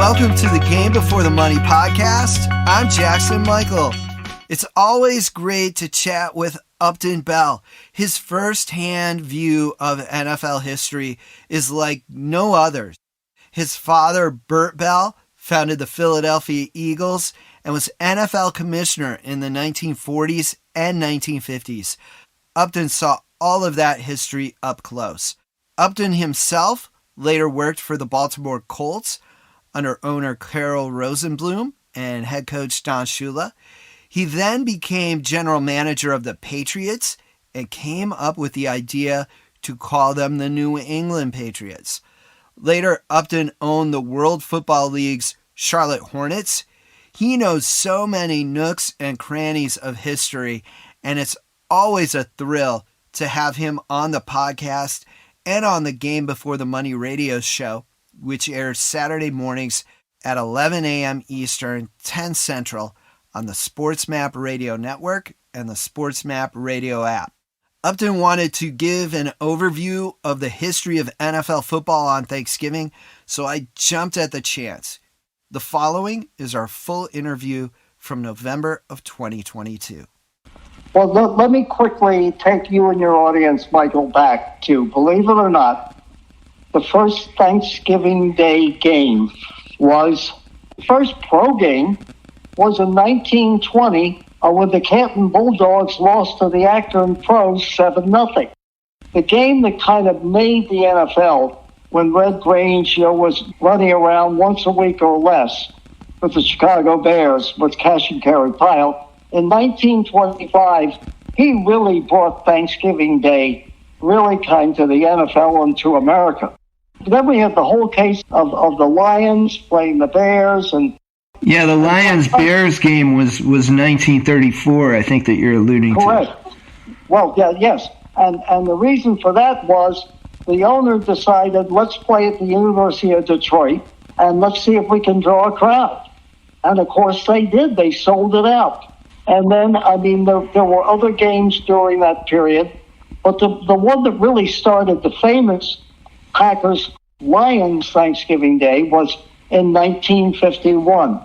Welcome to the Game Before the Money podcast. I'm Jackson Michael. It's always great to chat with Upton Bell. His first-hand view of NFL history is like no other. His father, Bert Bell, founded the Philadelphia Eagles and was NFL commissioner in the 1940s and 1950s. Upton saw all of that history up close. Upton himself later worked for the Baltimore Colts under owner Carroll Rosenblum and head coach Don Shula. He then became general manager of the Patriots and came up with the idea to call them the New England Patriots. Later, Upton owned the World Football League's Charlotte Hornets. He knows so many nooks and crannies of history, and it's always a thrill to have him on the podcast and on the Game Before the Money radio show, which airs Saturday mornings at 11 a.m. Eastern, 10 Central, on the SportsMap Radio Network and the SportsMap Radio app. Upton wanted to give an overview of the history of NFL football on Thanksgiving, so I jumped at the chance. The following is our full interview from November of 2022. Well, let me quickly take you and your audience, Michael, back to, believe it or not, the first Thanksgiving Day game was, the first pro game was in 1920 when the Canton Bulldogs lost to the Akron Pros 7-0. The game that kind of made the NFL when Red Grange was running around once a week or less with the Chicago Bears with Cash and Carry Pyle. In 1925, he really brought Thanksgiving Day really kind to the NFL and to America. Then we had the whole case of the Lions playing the Bears. And yeah, the Lions-Bears game was 1934, I think, that you're alluding correct. to. Well, yeah, yes. And the reason for that was the owner decided, let's play at the University of Detroit, and let's see if we can draw a crowd. And, of course, they did. They sold it out. And then, there were other games during that period, but the one that really started the famous Packers-Lions Thanksgiving Day was in 1951.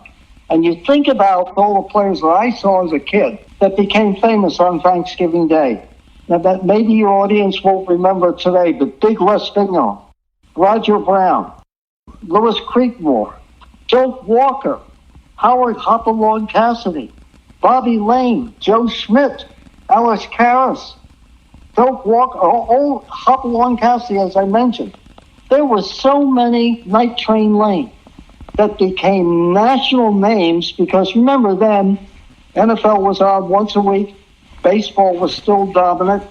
And you think about all the players that I saw as a kid that became famous on Thanksgiving Day. Now, that maybe your audience won't remember today, but Big Les Bingham, Roger Brown, Louis Creekmore, Joe Walker, Howard Hopalong Cassidy, Bobby Lane, Joe Schmidt, Alice Karras, Doak Walker, old Hopalong Cassidy, as I mentioned. There were so many Night Train Lane that became national names because remember then, NFL was on once a week. Baseball was still dominant.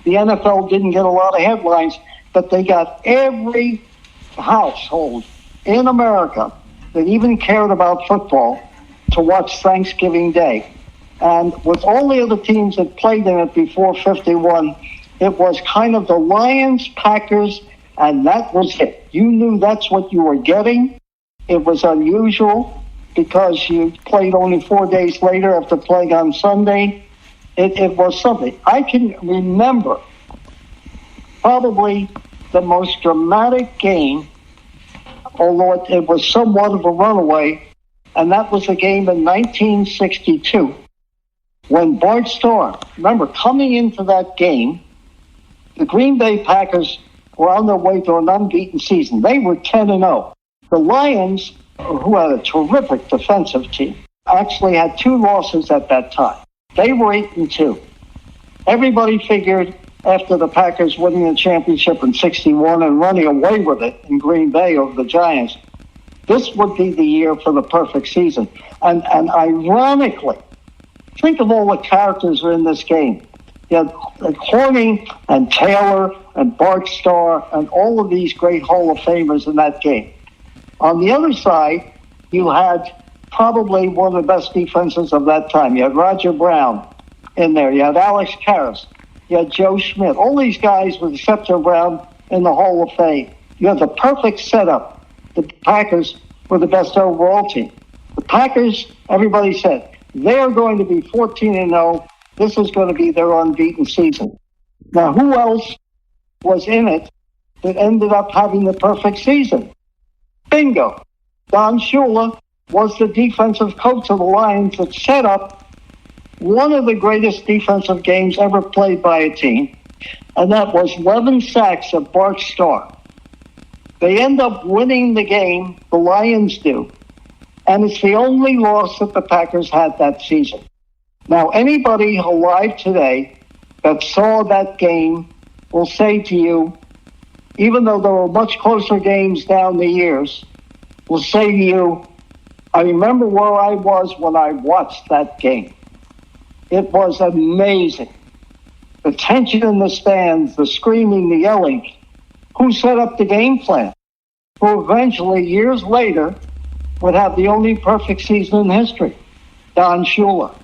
The NFL didn't get a lot of headlines, but they got every household in America that even cared about football to watch Thanksgiving Day. And with all the other teams that played in it before 51, it was kind of the Lions, Packers, and that was it. You knew that's what you were getting. It was unusual because you played only 4 days later after playing on Sunday. It was something. I can remember probably the most dramatic game, although it was somewhat of a runaway, and that was a game in 1962 when Bart Starr, remember, coming into that game, the Green Bay Packers were on their way to an unbeaten season. They were 10-0. The Lions, who had a terrific defensive team, actually had 2 losses at that time. They were 8-2. Everybody figured after the Packers winning the championship in 61 and running away with it in Green Bay over the Giants, this would be the year for the perfect season. And ironically, think of all the characters who are in this game. You had Horning and Taylor and Bart Starr and all of these great Hall of Famers in that game. On the other side, you had probably one of the best defenses of that time. You had Roger Brown in there. You had Alex Karras. You had Joe Schmidt. All these guys with Scepter Brown in the Hall of Fame. You had the perfect setup. The Packers were the best overall team. The Packers, everybody said, they're going to be 14-0. This is going to be their unbeaten season. Now, who else was in it that ended up having the perfect season? Bingo. Don Shula was the defensive coach of the Lions that set up one of the greatest defensive games ever played by a team, and that was 11 sacks of Bart Starr. They end up winning the game, the Lions do, and it's the only loss that the Packers had that season. Now, anybody alive today that saw that game will say to you, even though there were much closer games down the years, will say to you, I remember where I was when I watched that game. It was amazing. The tension in the stands, the screaming, the yelling. Who set up the game plan? Who eventually, years later, would have the only perfect season in history? Don Shula.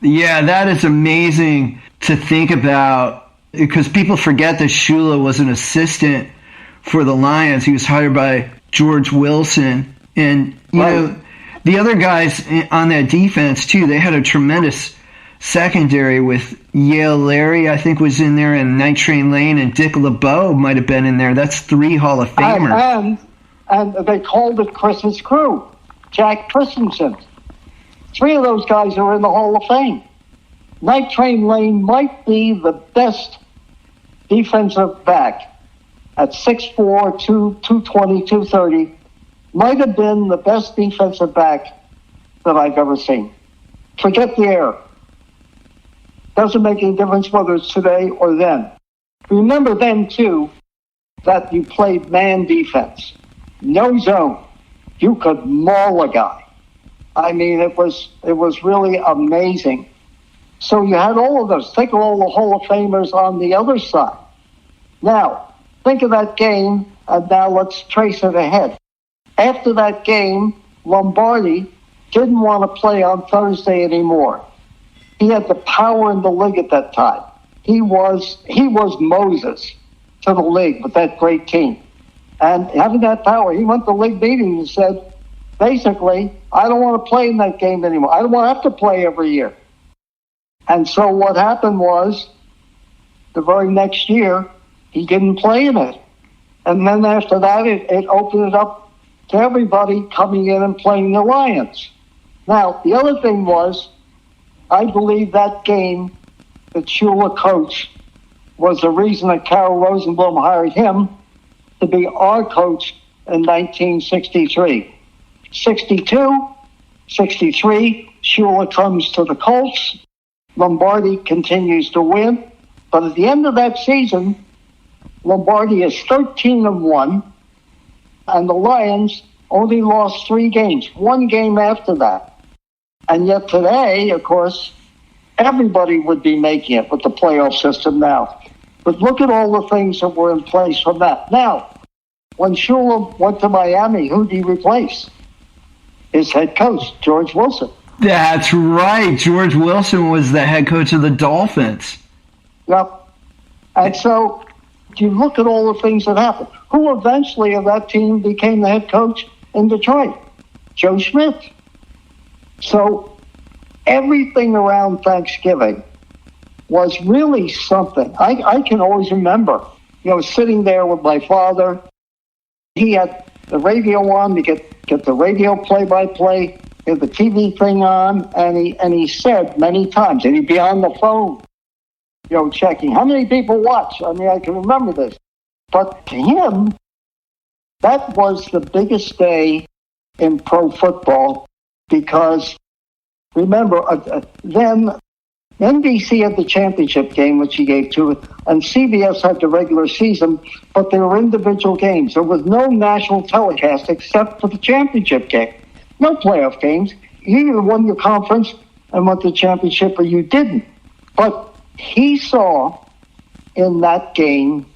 Yeah, that is amazing to think about, because people forget that Shula was an assistant for the Lions. He was hired by George Wilson. And, you know, the other guys on that defense, too, they had a tremendous secondary with Yale Larry, I think, was in there, and Night Train Lane, and Dick LeBeau might have been in there. That's 3 Hall of Famers. And they called it Chris's crew. Jack Christensen. 3 of those guys are in the Hall of Fame. Night Train Lane might be the best defensive back at 6'4", 220, 230. Might have been the best defensive back that I've ever seen. Forget the era. Doesn't make any difference whether it's today or then. Remember then, too, that you played man defense. No zone. You could maul a guy. I mean, it was really amazing. So you had all of those. Think of all the Hall of Famers on the other side. Now, think of that game, and now let's trace it ahead. After that game, Lombardi didn't want to play on Thursday anymore. He had the power in the league at that time. He was Moses to the league with that great team. And having that power, he went to league meeting and said, basically, I don't want to play in that game anymore. I don't want to have to play every year. And so what happened was, the very next year, he didn't play in it. And then after that, it opened it up to everybody coming in and playing the Lions. Now, the other thing was, I believe that game that Shula coached was the reason that Carol Rosenblum hired him to be our coach in 1963. 62, 63, Shula comes to the Colts. Lombardi continues to win. But at the end of that season, Lombardi is 13-1, and the Lions only lost 3 games, 1 game after that. And yet today, of course, everybody would be making it with the playoff system now. But look at all the things that were in place from that. Now, when Shula went to Miami, who did he replace? His head coach, George Wilson. That's right. George Wilson was the head coach of the Dolphins. Yep. And so you look at all the things that happened. Who eventually of that team became the head coach in Detroit? Joe Schmidt. So everything around Thanksgiving was really something. I can always remember, sitting there with my father. He had the radio on to get the radio play-by-play, had the TV thing on, and he said many times, and he'd be on the phone, checking. How many people watch? I mean, I can remember this. But to him, that was the biggest day in pro football because, remember, then NBC had the championship game, which he gave to it, and CBS had the regular season, but they were individual games. There was no national telecast except for the championship game. No playoff games. You either won your conference and won the championship or you didn't. But he saw in that game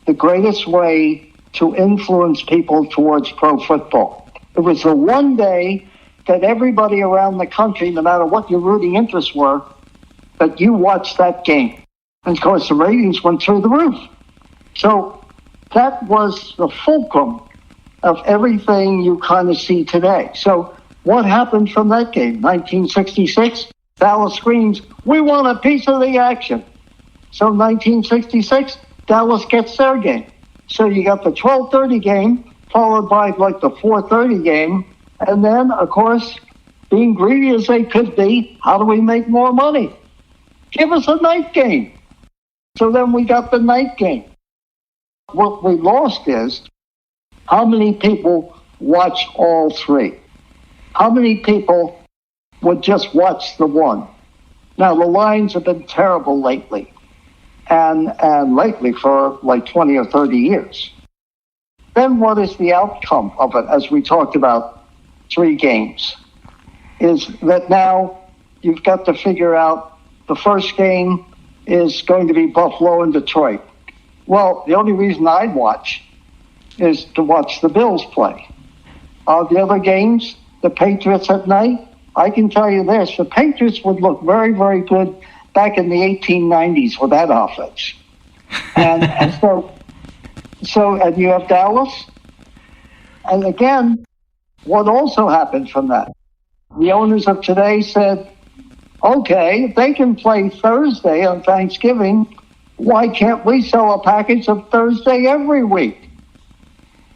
the greatest way to influence people towards pro football. It was the one day that everybody around the country, no matter what your rooting interests were, that you watched that game. And of course, the ratings went through the roof. So that was the fulcrum of everything you kind of see today. So what happened from that game? 1966, Dallas screams, "We want a piece of the action." So 1966, Dallas gets their game. So you got the 12:30 game followed by like the 4:30 game. And then, of course, being greedy as they could be, how do we make more money? Give us a night game. So then we got the night game. What we lost is how many people watch all three? How many people would just watch the one? Now, the lines have been terrible lately, and lately for like 20 or 30 years. Then what is the outcome of it, as we talked about 3 games? Is that now you've got to figure out the first game is going to be Buffalo and Detroit. Well, the only reason I'd watch is to watch the Bills play. The other games, the Patriots at night, I can tell you this, the Patriots would look very, very good back in the 1890s with that offense. And and you have Dallas. And again, what also happened from that? The owners of today said, okay, if they can play Thursday on Thanksgiving, why can't we sell a package of Thursday every week?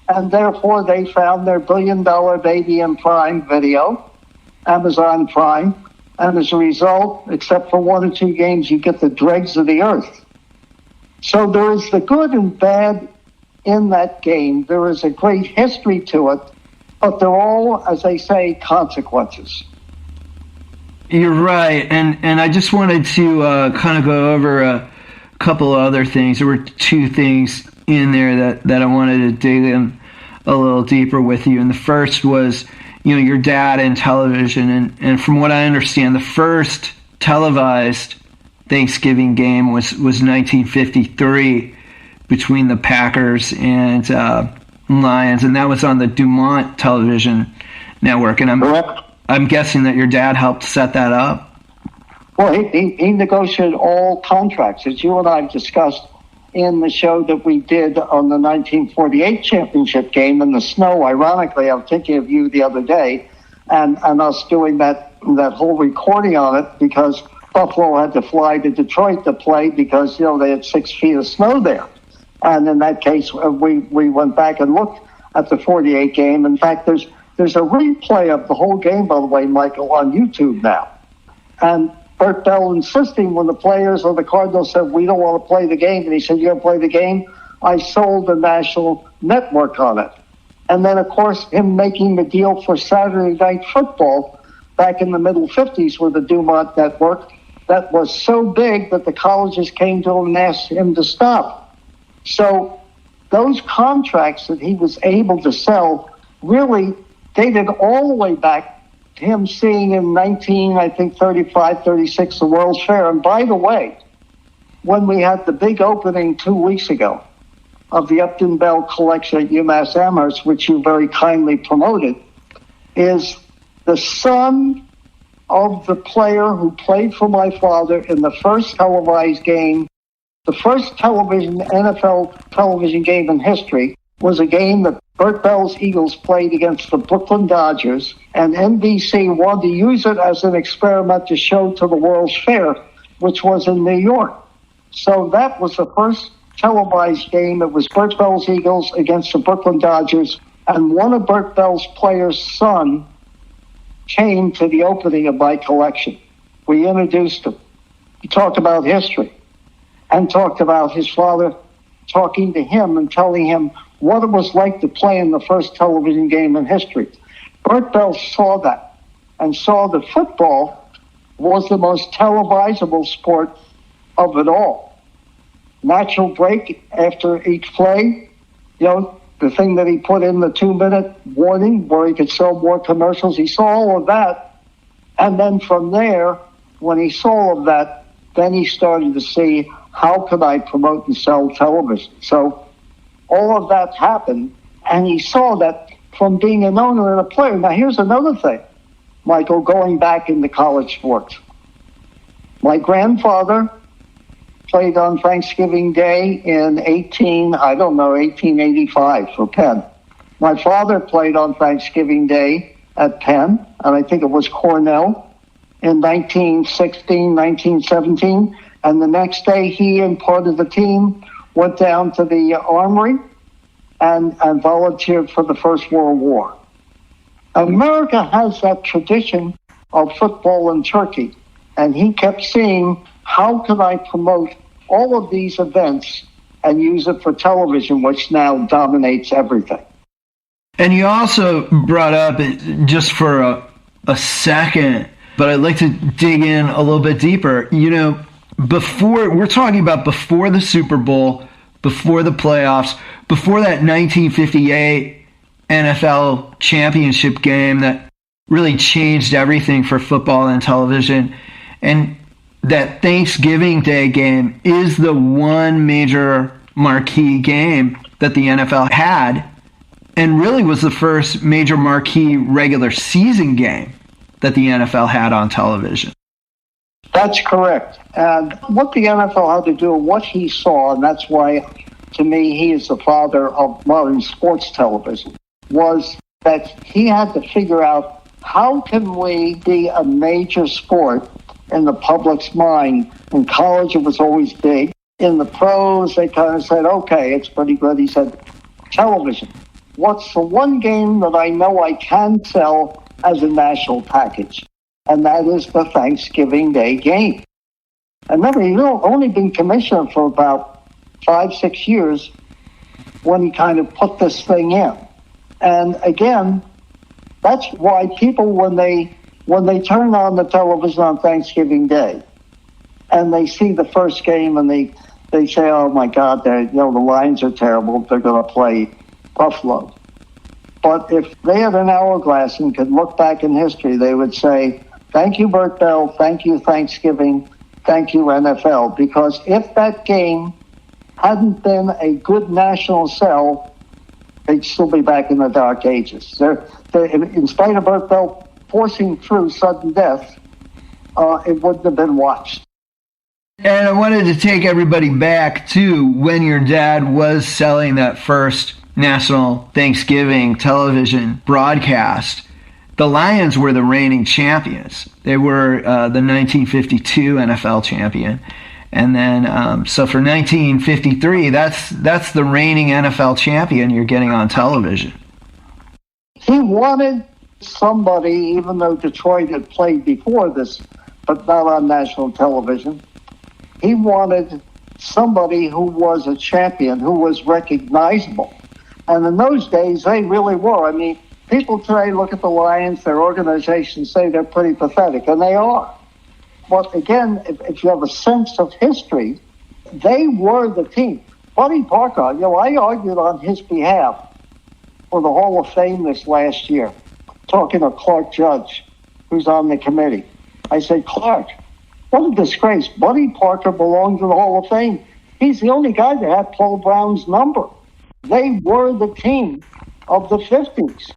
And therefore, they found their billion-dollar baby in Prime Video, Amazon Prime, and as a result, except for 1 or 2 games, you get the dregs of the earth. So there is the good and bad in that game. There is a great history to it, but they're all, as they say, consequences. You're right, and I just wanted to kind of go over a couple of other things. There were 2 things in there that I wanted to dig in a little deeper with you, and the first was, your dad and television, and from what I understand, the first televised Thanksgiving game was 1953 between the Packers and Lions, and that was on the Dumont television network, and I'm guessing that your dad helped set that up? Well, he negotiated all contracts, as you and I have discussed in the show that we did on the 1948 championship game in the snow. Ironically, I was thinking of you the other day and us doing that whole recording on it because Buffalo had to fly to Detroit to play because, they had 6 feet of snow there. And in that case, we went back and looked at the 48 game. In fact, there's a replay of the whole game, by the way, Michael, on YouTube now. And Bert Bell insisting when the players of the Cardinals said, we don't want to play the game, and he said, you're going to play the game? I sold the national network on it. And then, of course, him making the deal for Saturday Night Football back in the middle 50s with the Dumont network, that was so big that the colleges came to him and asked him to stop. So those contracts that he was able to sell really dated all the way back to him seeing in 35, 36, the World's Fair. And by the way, when we had the big opening 2 weeks ago of the Upton Bell collection at UMass Amherst, which you very kindly promoted, is the son of the player who played for my father in the first televised game. The first NFL television game in history was a game that Bert Bell's Eagles played against the Brooklyn Dodgers, and NBC wanted to use it as an experiment to show to the World's Fair, which was in New York. So that was the first televised game. It was Bert Bell's Eagles against the Brooklyn Dodgers, and one of Bert Bell's players' son came to the opening of my collection. We introduced him. He talked about history and talked about his father talking to him and telling him what it was like to play in the first television game in history. Bert Bell saw that and saw that football was the most televisable sport of it all. Natural break after each play, the thing that he put in the 2-minute warning where he could sell more commercials, he saw all of that. And then from there, when he saw all of that, then he started to see, how could I promote and sell television? So all of that happened, and he saw that from being an owner and a player. Now, here's another thing, Michael, going back into college sports. My grandfather played on Thanksgiving Day in 1885 for Penn. My father played on Thanksgiving Day at Penn, and I think it was Cornell, in 1916, 1917. And the next day, he and part of the team went down to the Armory and volunteered for the First World War. America has that tradition of football in Turkey, and he kept seeing, how can I promote all of these events and use it for television, which now dominates everything. And you also brought up, just for a second, but I'd like to dig in a little bit deeper. We're talking about before the Super Bowl, before the playoffs, before that 1958 NFL championship game that really changed everything for football and television. And that Thanksgiving Day game is the one major marquee game that the NFL had, and really was the first major marquee regular season game that the NFL had on television. That's correct. And what the NFL had to do, what he saw, and that's why, to me, he is the father of modern sports television, was that he had to figure out, how can we be a major sport in the public's mind? In college, it was always big. In the pros, they kind of said, okay, it's pretty good. He said, television. What's the one game that I know I can sell as a national package? And that is the Thanksgiving Day game. And remember, he'd only been commissioner for about 5-6 years when he kind of put this thing in. And again, that's why people, when they turn on the television on Thanksgiving Day and they see the first game and they say, oh my God, the Lions are terrible, they're going to play Buffalo. But if they had an hourglass and could look back in history, they would say, thank you, Bert Bell, thank you, Thanksgiving, thank you, NFL. Because if that game hadn't been a good national sell, they'd still be back in the dark ages. They're, in spite of Bert Bell forcing through sudden death, it wouldn't have been watched. And I wanted to take everybody back to when your dad was selling that first national Thanksgiving television broadcast. The Lions were the reigning champions. They were the 1952 NFL champion. And then, so for 1953, that's the reigning NFL champion you're getting on television. He wanted somebody, even though Detroit had played before this, but not on national television, he wanted somebody who was a champion, who was recognizable. And in those days, they really were. I mean, people today look at the Lions, their organizations, say they're pretty pathetic, and they are. But again, if you have a sense of history, they were the team. Buddy Parker, I argued on his behalf for the Hall of Fame this last year, talking to Clark Judge, who's on the committee. I said, Clark, what a disgrace. Buddy Parker belongs to the Hall of Fame. He's the only guy that had Paul Brown's number. They were the team of the 50s.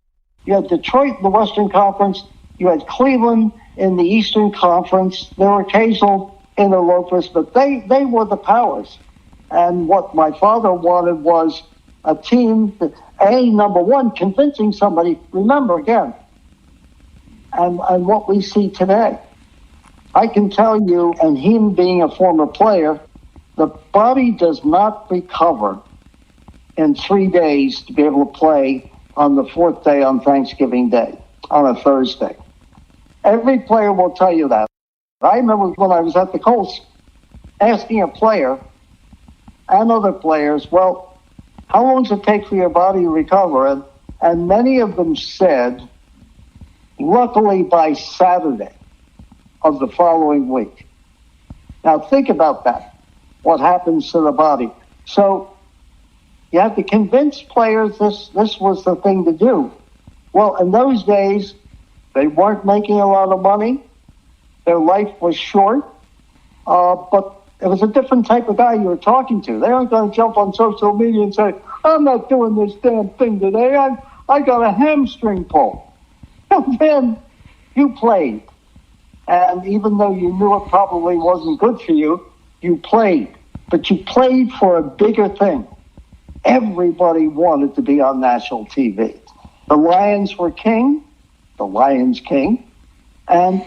You had Detroit in the Western Conference. You had Cleveland in the Eastern Conference. There were occasional interlopers, but they were the powers. And what my father wanted was a team that, number one, convincing somebody. Remember, again, and what we see today. I can tell you, and him being a former player, the body does not recover in 3 days to be able to play on the fourth day on Thanksgiving Day, on a Thursday. Every player will tell you that. I remember when I was at the Colts asking a player and other players, well, how long does it take for your body to recover? And many of them said, luckily by Saturday of the following week. Now think about that, what happens to the body. So you have to convince players this was the thing to do. Well, in those days, they weren't making a lot of money. Their life was short, but it was a different type of guy you were talking to. They aren't going to jump on social media and say, I'm not doing this damn thing today. I got a hamstring pull. And then you played. And even though you knew it probably wasn't good for you, you played. But you played for a bigger thing. Everybody wanted to be on national TV. The Lions were king, the Lions king, and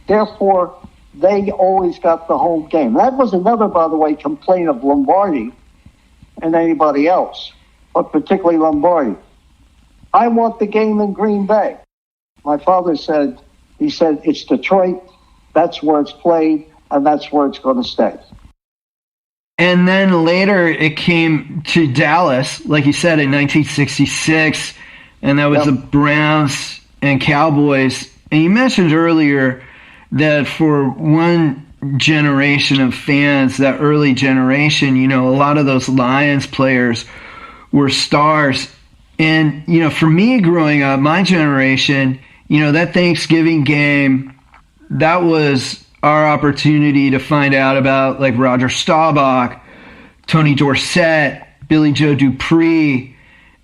therefore they always got the home game. That was another, by the way, complaint of Lombardi and anybody else. but particularly Lombardi. I want the game in Green Bay. My father said, it's Detroit, that's where it's played, and that's where it's going to stay. And then later it came to Dallas, like you said, in 1966, and that was the Browns and Cowboys. And you mentioned earlier that for one generation of fans, that early generation, a lot of those Lions players were stars. And, for me growing up, my generation, that Thanksgiving game, that was our opportunity to find out about like Roger Staubach, Tony Dorsett, Billy Joe Dupree,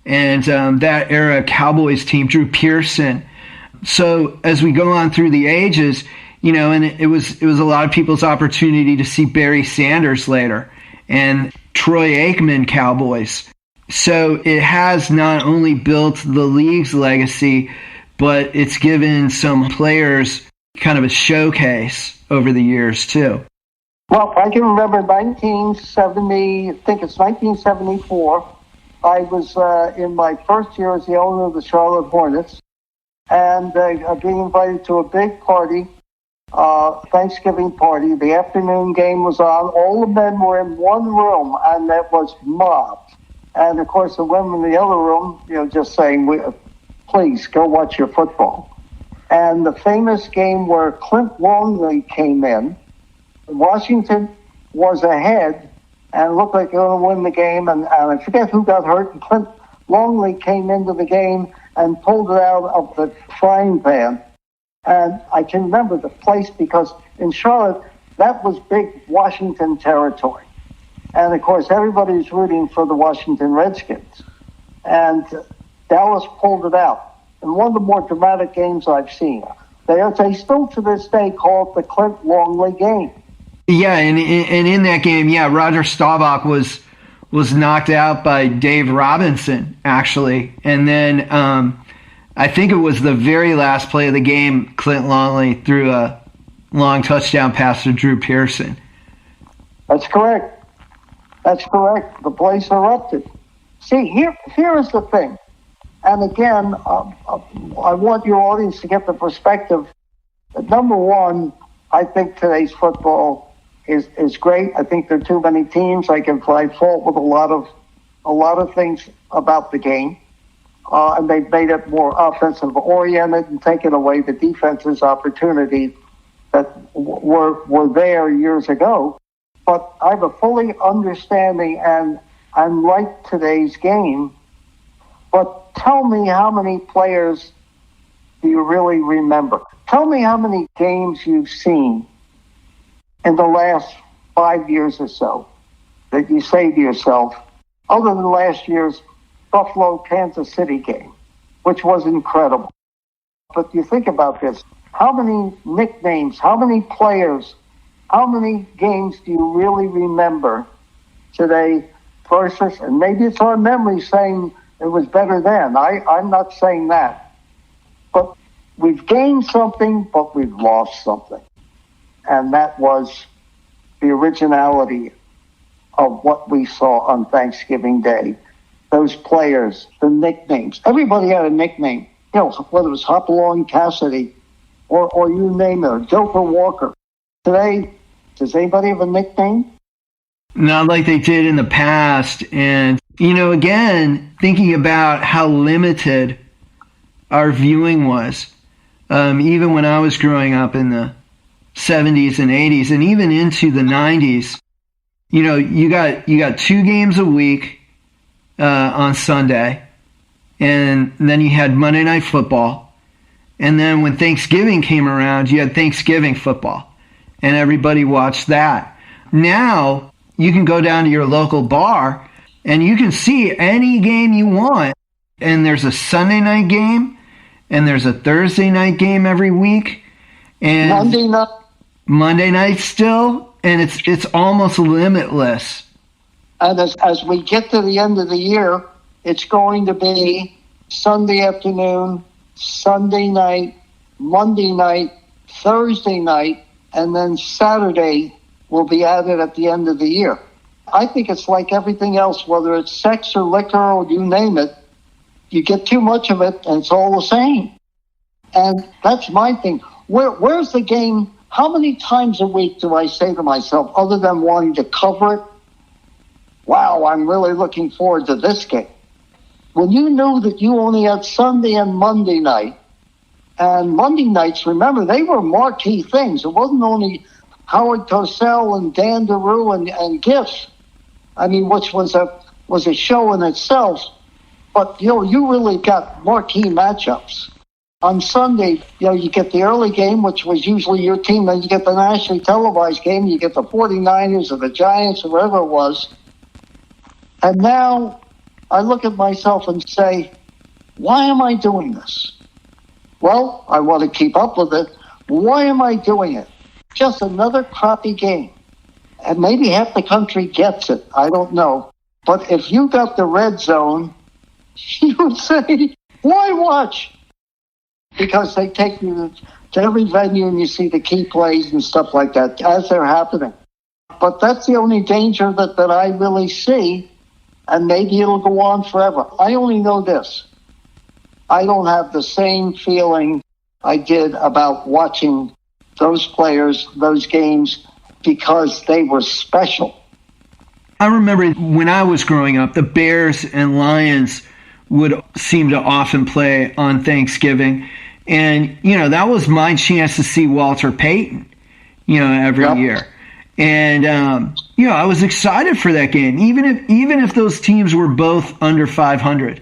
and that era Cowboys team, Drew Pearson. So as we go on through the ages, and it was a lot of people's opportunity to see Barry Sanders later and Troy Aikman Cowboys. So it has not only built the league's legacy, but it's given some players kind of a showcase over the years too. Well, I can remember 1974. I was in my first year as the owner of the Charlotte Hornets, and being invited to a big party, Thanksgiving party. The afternoon game was on. All the men were in one room, and that was mobbed. And of course, the women in the other room, just saying, "Please go watch your football." And the famous game where Clint Longley came in, Washington was ahead and looked like they were going to win the game. And I forget who got hurt. And Clint Longley came into the game and pulled it out of the frying pan. And I can remember the place because in Charlotte, that was big Washington territory. And of course, everybody's rooting for the Washington Redskins. And Dallas pulled it out. And one of the more dramatic games I've seen. They still to this day call it the Clint Longley game. Yeah, and in that game, Roger Staubach was knocked out by Dave Robinson, actually. And then I think it was the very last play of the game, Clint Longley threw a long touchdown pass to Drew Pearson. That's correct. The place erupted. See, here is the thing. And again, I want your audience to get the perspective. Number one, I think today's football is great. I think there are too many teams. I can find fault with a lot of things about the game, and they've made it more offensive oriented and taken away the defense's opportunity that were there years ago. But I have a fully understanding, and I like today's game. But tell me how many players do you really remember? Tell me how many games you've seen in the last 5 years or so that you say to yourself, other than last year's Buffalo-Kansas City game, which was incredible. But you think about this. How many nicknames, how many players, how many games do you really remember today versus, and maybe it's our memory saying it was better then. I'm not saying that. But we've gained something, but we've lost something. And that was the originality of what we saw on Thanksgiving Day. Those players, the nicknames. Everybody had a nickname. Whether it was Hopalong Cassidy or you name it, Joker Walker. Today, does anybody have a nickname? Not like they did in the past. And, again, thinking about how limited our viewing was, even when I was growing up in the 70s and 80s and even into the 90s, you got 2 games a week on Sunday, and then you had Monday Night Football. And then when Thanksgiving came around, you had Thanksgiving football, and everybody watched that. Now, you can go down to your local bar, and you can see any game you want. And there's a Sunday night game, and there's a Thursday night game every week. And Monday night still, and it's almost limitless. And as we get to the end of the year, it's going to be Sunday afternoon, Sunday night, Monday night, Thursday night, and then Saturday will be added at the end of the year. I think it's like everything else, whether it's sex or liquor or you name it, you get too much of it and it's all the same. And that's my thing. Where's the game? How many times a week do I say to myself, other than wanting to cover it, wow, I'm really looking forward to this game? When you knew that you only had Sunday and Monday night, and Monday nights, remember, they were marquee things. It wasn't only Howard Cosell and Dan DeRue and Gifts, I mean, which was a show in itself. But, you really got marquee matchups. On Sunday, you get the early game, which was usually your team. Then you get the nationally televised game. You get the 49ers or the Giants or whoever it was. And now I look at myself and say, why am I doing this? Well, I want to keep up with it. Why am I doing it? Just another crappy game. And maybe half the country gets it. I don't know. But if you got the red zone, you would say, why watch? Because they take you to every venue and you see the key plays and stuff like that as they're happening. But that's the only danger that I really see, and maybe it'll go on forever. I only know this. I don't have the same feeling I did about watching those players, those games, because they were special. I remember when I was growing up, the Bears and Lions would seem to often play on Thanksgiving. And, that was my chance to see Walter Payton, every year. And, I was excited for that game, even if those teams were both under 500,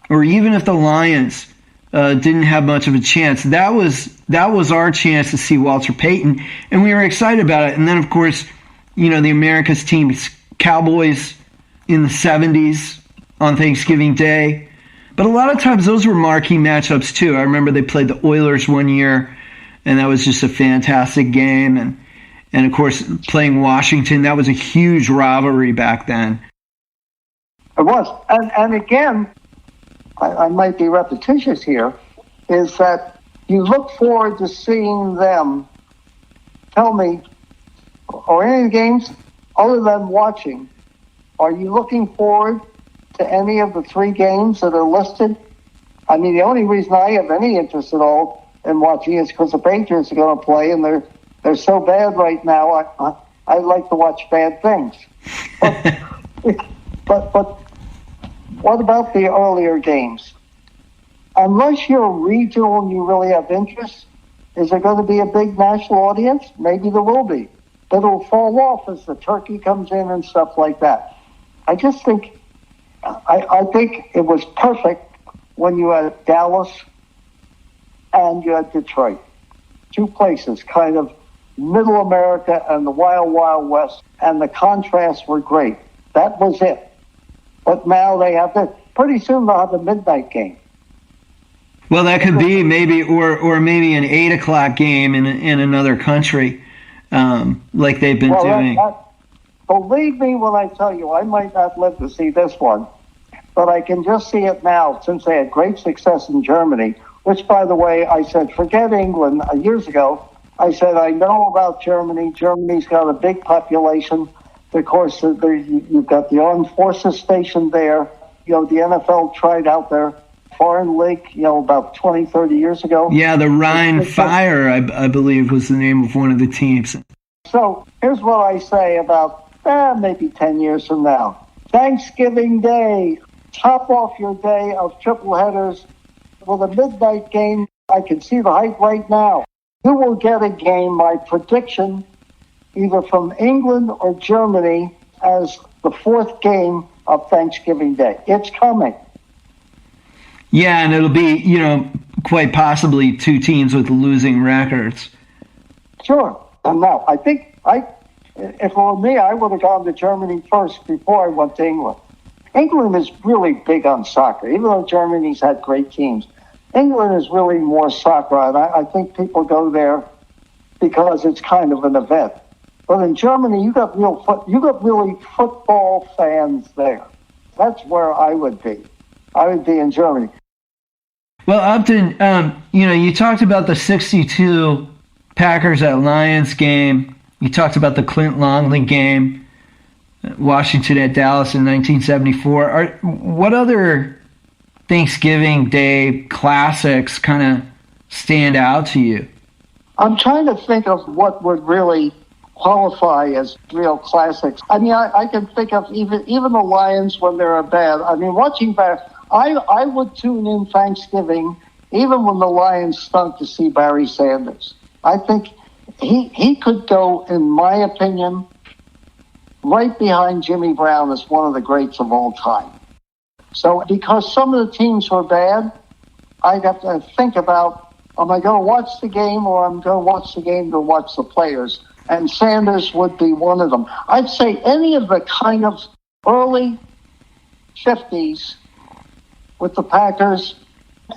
or even if the Lions didn't have much of a chance. That was our chance to see Walter Payton, and we were excited about it. And then, of course, the America's teams, Cowboys in the 70s on Thanksgiving Day. But a lot of times those were marquee matchups too. I remember they played the Oilers one year, and that was just a fantastic game. And of course, playing Washington, that was a huge rivalry back then. It was. And again, I might be repetitious here, is that you look forward to seeing them. Tell me, or any games other than watching, are you looking forward to any of the three games that are listed? I mean, the only reason I have any interest at all in watching is because the Patriots are going to play, and they're so bad right now. I like to watch bad things. But what about the earlier games? Unless you're regional and you really have interest, is there going to be a big national audience? Maybe there will be. But it'll fall off as the turkey comes in and stuff like that. I just think, I think it was perfect when you had Dallas and you had Detroit. Two places, kind of middle America and the wild, wild west, and the contrasts were great. That was it. But now they have pretty soon they'll have a midnight game. Well, that could be maybe, or maybe an 8 o'clock game in another country, like they've been doing. Believe me when I tell you, I might not live to see this one, but I can just see it now since they had great success in Germany, which, by the way, I said, forget England years ago. I said, I know about Germany. Germany's got a big population. Of course, you've got the armed forces stationed there. The NFL tried out their foreign league, about 20, 30 years ago. Yeah, the Rhine Fire, I believe, was the name of one of the teams. So here's what I say about maybe 10 years from now. Thanksgiving Day, top off your day of triple headers with a midnight game. I can see the hype right now. You will get a game, my prediction, either from England or Germany as the fourth game of Thanksgiving Day. It's coming. Yeah, and it'll be, quite possibly two teams with losing records. Sure. And now, I think if it were me, I would have gone to Germany first before I went to England. England is really big on soccer, even though Germany's had great teams. England is really more soccer, and I think people go there because it's kind of an event. But in Germany, you got really football fans there. That's where I would be. I would be in Germany. Well, Upton, you talked about the 62 Packers at Lions game. You talked about the Clint Longley game Washington at Dallas in 1974. What other Thanksgiving Day classics kind of stand out to you? I'm trying to think of what would really qualify as real classics. I mean, I can think of even the Lions when they're bad. I mean, watching back, I would tune in Thanksgiving even when the Lions stunk to see Barry Sanders. I think he could go, in my opinion, right behind Jimmy Brown as one of the greats of all time. So because some of the teams were bad, I'd have to think about, am I going to watch the game or I'm going to watch the game to watch the players? And Sanders would be one of them. I'd say any of the kind of early 50s with the Packers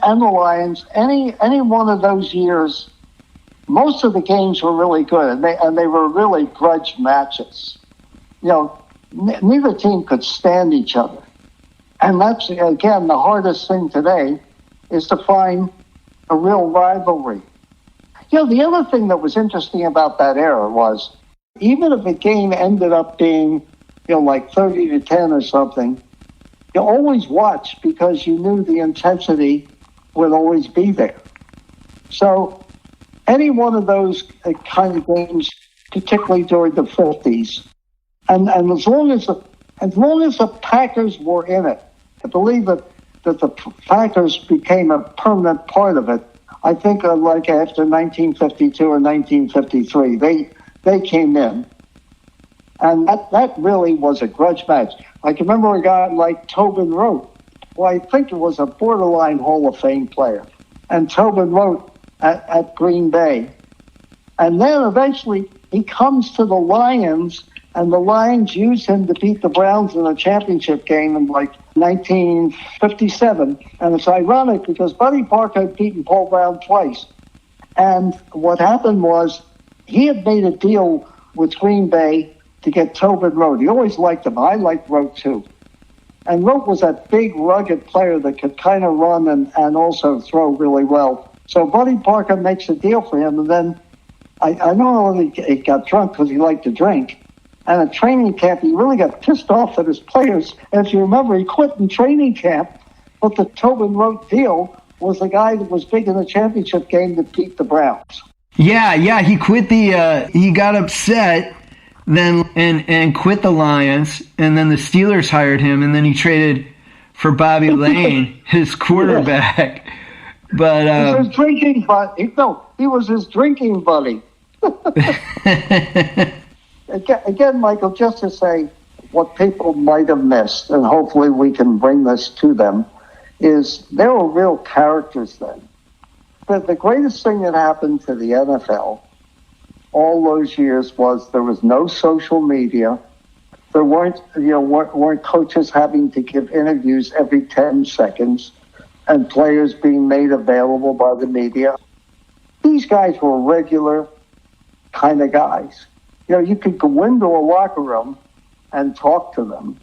and the Lions, any one of those years, most of the games were really good, and they were really grudge matches. You know, neither team could stand each other. And that's, again, the hardest thing today is to find a real rivalry. You know, the other thing that was interesting about that era was, even if a game ended up being, like 30-10 or something, you always watched because you knew the intensity would always be there. So any one of those kind of games, particularly during the 50s, and as long as the Packers were in it, I believe that the Packers became a permanent part of it. I think like after 1952 or 1953, they came in. And that really was a grudge match. I can remember a guy like Tobin Rote, who I think was a borderline Hall of Fame player. And Tobin Rote at Green Bay. And then eventually he comes to the Lions, and the Lions use him to beat the Browns in a championship game in like 1957. And it's ironic because Buddy Parker had beaten Paul Brown twice. And what happened was he had made a deal with Green Bay to get Tobin Rote. He always liked him. I liked Rote too. And Rote was that big, rugged player that could kind of run and also throw really well. So Buddy Parker makes a deal for him, and then I know he got drunk because he liked to drink. And at training camp, he really got pissed off at his players. And if you remember, he quit in training camp, but the Tobin Rote deal was the guy that was big in the championship game that beat the Browns. Yeah, he quit he got upset then and quit the Lions, and then the Steelers hired him, and then he traded for Bobby Lane, his quarterback. Yeah. But his drinking buddy. No, he was his drinking buddy. Again, Michael, just to say what people might have missed, and hopefully we can bring this to them, is there were real characters then. But the greatest thing that happened to the NFL all those years was there was no social media. There weren't coaches having to give interviews every 10 seconds and players being made available by the media. These guys were regular kind of guys. You could go into a locker room and talk to them.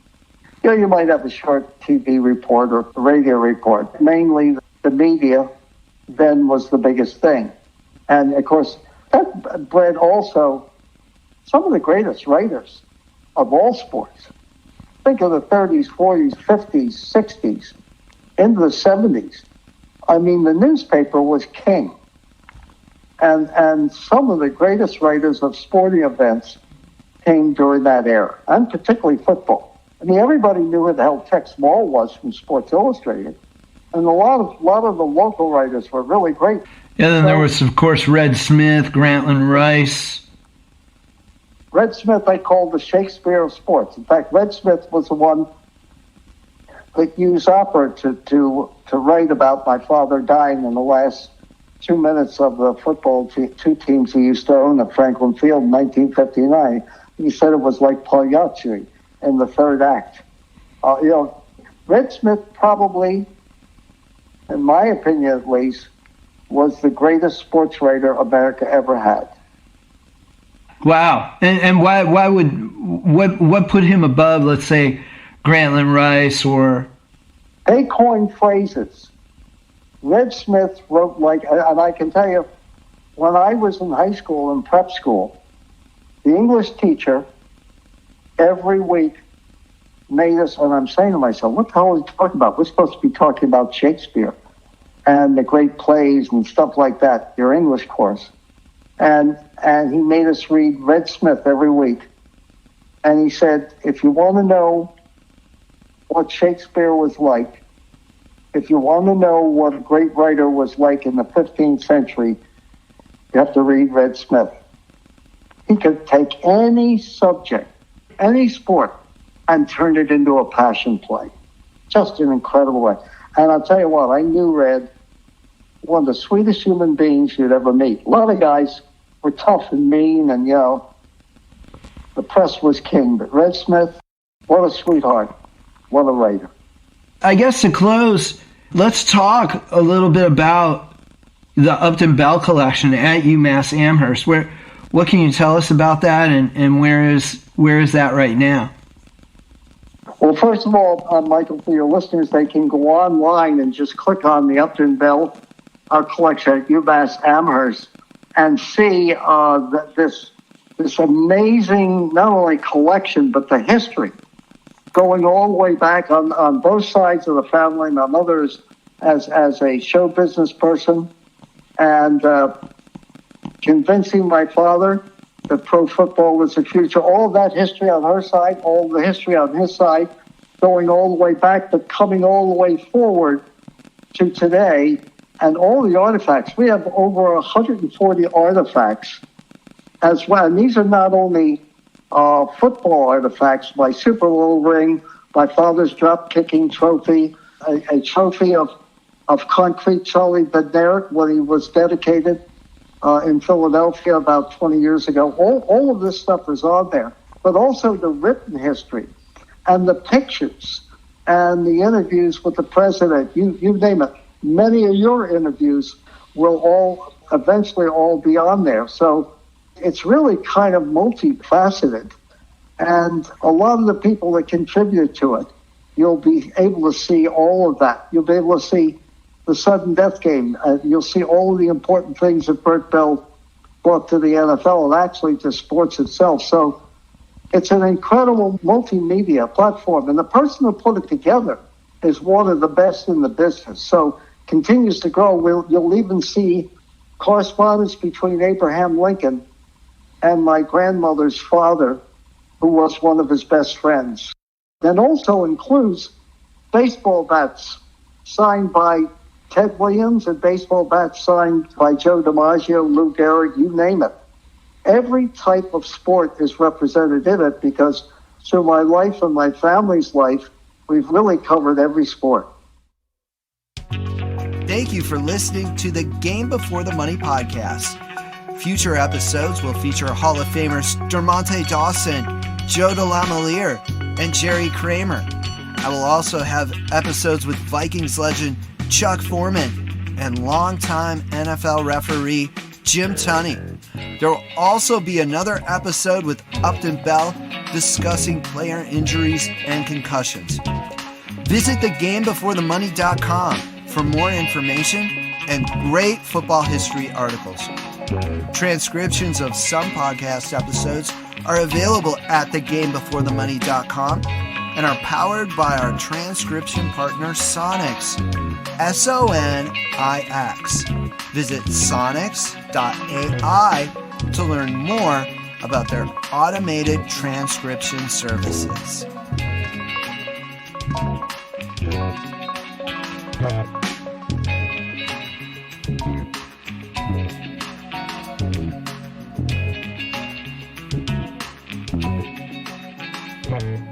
You might have a short TV report or radio report. Mainly the media then was the biggest thing. And, of course, that bred also some of the greatest writers of all sports. Think of the 30s, 40s, 50s, 60s, into the 70s. I mean, the newspaper was king. And some of the greatest writers of sporting events came during that era, and particularly football. I mean, everybody knew who the hell Tex Small was from Sports Illustrated, and a lot of the local writers were really great. Yeah, then there was, of course, Red Smith, Grantland Rice. Red Smith I called the Shakespeare of sports. In fact, Red Smith was the one that used opera to write about my father dying in the last 2 minutes of the football two teams he used to own at Franklin Field in 1959. He said it was like Pagliacci in the third act. Red Smith probably, in my opinion at least, was the greatest sports writer America ever had. Wow. And why what put him above, let's say, Grantland Rice or... They coined phrases. Red Smith wrote and I can tell you, when I was in high school and prep school, the English teacher every week made us, and I'm saying to myself, what the hell are we talking about? We're supposed to be talking about Shakespeare and the great plays and stuff like that, your English course. And he made us read Red Smith every week. And he said, if you want to know what Shakespeare was like, if you want to know what a great writer was like in the 15th century, you have to read Red Smith. He could take any subject, any sport, and turn it into a passion play. Just an incredible way. And I'll tell you what, I knew Red, one of the sweetest human beings you'd ever meet. A lot of guys were tough and mean, and, the press was king. But Red Smith, what a sweetheart. What a writer. I guess to close, let's talk a little bit about the Upton Bell collection at UMass Amherst. What can you tell us about that, and where is that right now? Well, first of all, Michael, for your listeners, they can go online and just click on the Upton Bell collection at UMass Amherst and see this amazing, not only collection, but the history going all the way back on both sides of the family. My mother is as a show business person, and convincing my father that pro football was the future. All of that history on her side, all the history on his side, going all the way back, but coming all the way forward to today, and all the artifacts. We have over 140 artifacts as well. And these are not only football artifacts, my Super Bowl ring, my father's drop-kicking trophy, a trophy of concrete Charlie Bednarik when he was dedicated in Philadelphia about 20 years ago. All of this stuff is on there, but also the written history and the pictures and the interviews with the president, you name it. Many of your interviews will all eventually all be on there. So it's really kind of multifaceted. And a lot of the people that contribute to it, you'll be able to see all of that. You'll be able to see the sudden death game. You'll see all of the important things that Bert Bell brought to the NFL and actually to sports itself. So it's an incredible multimedia platform. And the person who put it together is one of the best in the business. So continues to grow. You'll even see correspondence between Abraham Lincoln and my grandmother's father, who was one of his best friends. That also includes baseball bats signed by Ted Williams and baseball bats signed by Joe DiMaggio, Lou Gehrig, you name it. Every type of sport is represented in it because through my life and my family's life, we've really covered every sport. Thank you for listening to the Game Before the Money podcast. Future episodes will feature Hall of Famers Dermonte Dawson, Joe DeLamielleure, and Jerry Kramer. I will also have episodes with Vikings legend Chuck Foreman and longtime NFL referee Jim Tunney. There will also be another episode with Upton Bell discussing player injuries and concussions. Visit thegamebeforethemoney.com for more information and great football history articles. Transcriptions of some podcast episodes are available at thegamebeforethemoney.com and are powered by our transcription partner Sonix, S-O-N-I-X. Visit sonix.ai to learn more about their automated transcription services. Thank you.